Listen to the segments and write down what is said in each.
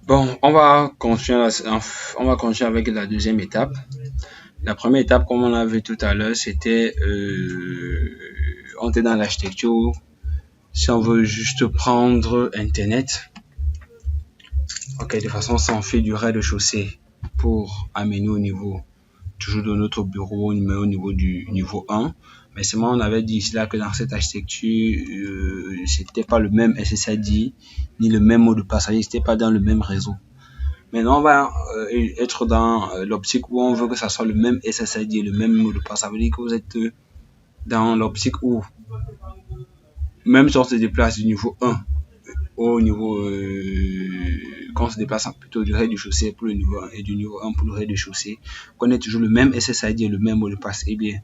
Bon, on va continuer avec la deuxième étape. La première étape, comme on l'a vu tout à l'heure, c'était on était dans l'architecture. Si on veut juste prendre Internet, ok, de façon sans fil du rez-de-chaussée pour amener au niveau toujours de notre bureau, mais au niveau du niveau 1. Mais seulement on avait dit ici là que dans cette architecture, c'était pas le même SSID ni le même mot de passe, c'était pas dans le même réseau. Maintenant, on va être dans l'optique où on veut que ça soit le même SSID et le même mot de passe. Ça veut dire que vous êtes dans l'optique où, même si on se déplace du niveau 1 au niveau, quand on se déplace plutôt du rez-de-chaussée pour le niveau 1 et du niveau 1 pour le rez-de-chaussée, qu'on ait toujours le même SSID et le même mot de passe. Eh bien,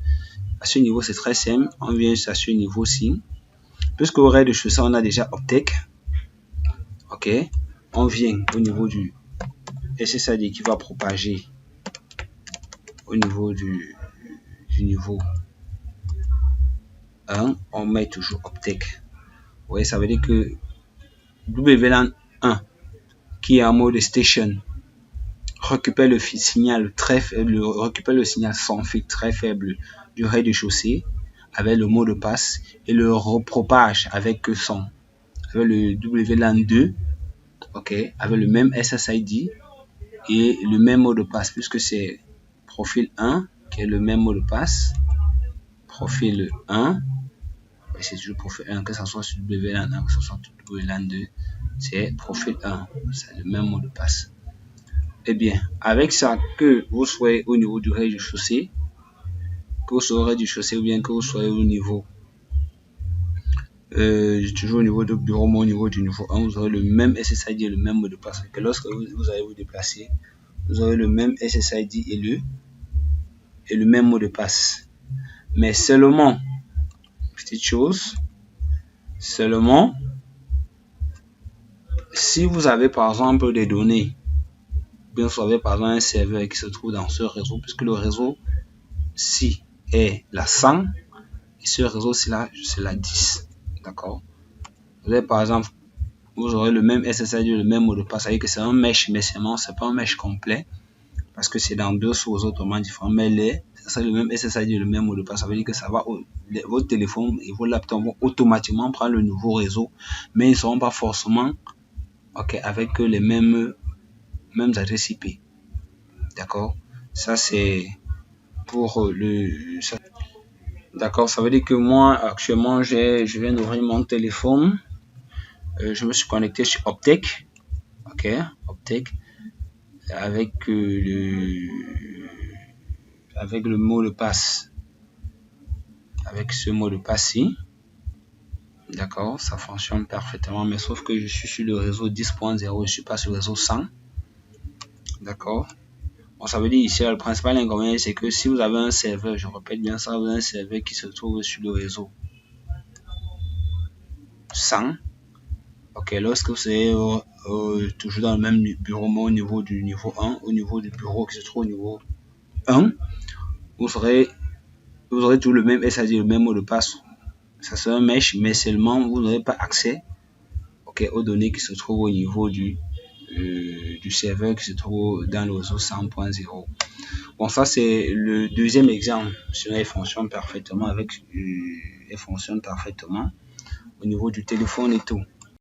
à ce niveau, c'est très simple. On vient à ce niveau-ci. Puisque au rez-de-chaussée, on a déjà Optech. Ok. On vient au niveau du SSID qui va propager au niveau du niveau 1, on met toujours Optech. Ouais, ça veut dire que WLAN 1, qui est en mode station, récupère le signal très faible, récupère le signal sans fil très faible du rez-de-chaussée avec le mot de passe et le repropage avec son, avec le WLAN 2, ok, avec le même SSID et le même mot de passe, puisque c'est profil 1 qui est le même mot de passe, profil 1, et c'est toujours profil 1, que ce soit sur WLAN 1, que ce soit sur WLAN 2, c'est profil 1, c'est le même mot de passe. Eh bien, avec ça, que vous soyez au niveau du rez-de-chaussée, que vous soyez au rez-de-chaussée ou bien que vous soyez au niveau, toujours au niveau du bureau, mais au niveau du niveau 1, vous aurez le même SSID et le même mot de passe. Que lorsque vous allez vous déplacer, vous aurez le même SSID et le même mot de passe. Mais seulement, petite chose, seulement, si vous avez par exemple des données, bien vous avez par exemple un serveur qui se trouve dans ce réseau, puisque le réseau ci est la 100 et ce réseau ci là c'est la 10, d'accord. Vous avez par exemple, vous aurez le même SSID, le même mot de passe, c'est-à-dire que c'est un mesh, mais c'est pas un mesh complet parce que c'est dans deux sous-réseaux totalement différents, mais c'est le même SSID, le même mot de passe. Ça veut dire que ça va, votre téléphone et vos laptops vont automatiquement prendre le nouveau réseau, mais ils ne seront pas forcément avec les mêmes adresses IP. D'accord. Ça c'est pour le. D'accord. Ça veut dire que moi actuellement je viens d'ouvrir mon téléphone. Je me suis connecté sur Optech. Ok. Optech avec le mot de passe. Avec ce mot de passe-ci. D'accord, ça fonctionne parfaitement, mais sauf que je suis sur le réseau 10.0, je suis pas sur le réseau 100. D'accord. Bon, ça veut dire ici, le principal inconvénient, c'est que si vous avez un serveur, je répète bien ça, vous avez un serveur qui se trouve sur le réseau 100. Ok, lorsque vous êtes toujours dans le même bureau, mais au niveau du niveau 1, au niveau du bureau qui se trouve au niveau 1, vous aurez tout le même SSID, le même mot de passe. Ça sera un mesh, mais seulement vous n'aurez pas accès aux données qui se trouvent au niveau du serveur qui se trouve dans le réseau 100.0. Bon, ça c'est le deuxième exemple. Cela fonctionne parfaitement au niveau du téléphone et tout.